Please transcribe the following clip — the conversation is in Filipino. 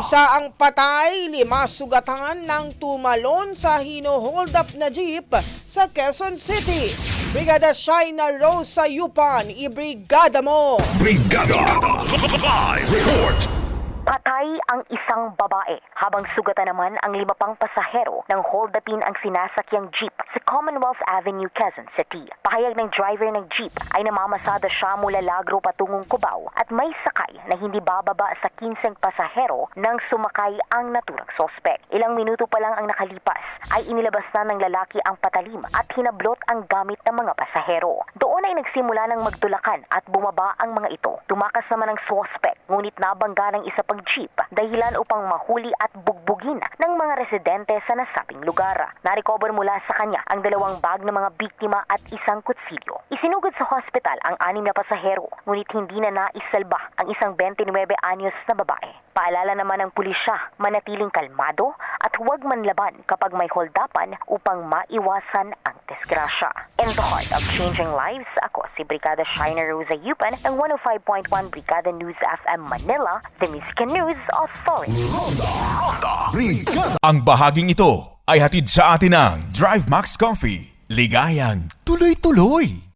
Isa ang patay, 5 sugatan ng tumalon sa hino-hold up na jeep sa Quezon City. Brigada Shaina Rose sa Yupan, ibrigada mo! Brigada Live Report. Patay ang isang babae habang sugatan naman ang 5 pang pasahero ng hold-upin ang sinasakyang jeep sa Commonwealth Avenue, Quezon City. Pahayag ng driver ng jeep ay namamasada siya mula Lagro patungong Cubao at may sakay na hindi bababa sa 15 pasahero nang sumakay ang naturang sospek. Ilang minuto pa lang ang nakalipas ay inilabas na ng lalaki ang patalim at hinablot ang gamit ng mga pasahero. Doon ay nagsimula ng magtulakan at bumaba ang mga ito. Tumakas naman ang sospek ngunit nabangga ng isa pang jeep dahilan upang mahuli at bugbugin ng mga residente sa nasabing lugar. Narecover mula sa kanya ang 2 bag ng mga biktima at isang kutsilyo. Isinugod sa hospital ang 6 na pasahero ngunit hindi na naisalba ang isang 29 anyos na babae. Paalala naman ng pulisya, manatiling kalmado at huwag manlaban kapag may holdapan upang maiwasan ang disgrasya. In the heart of changing lives, ako si Brigada Shaina Rosa Yupan ng 105.1 Brigada News FM Manila, the Music and News Authority. Brigada. Ang bahaging ito ay hatid sa atin ng Drive Max Coffee. Ligayang tuloy-tuloy.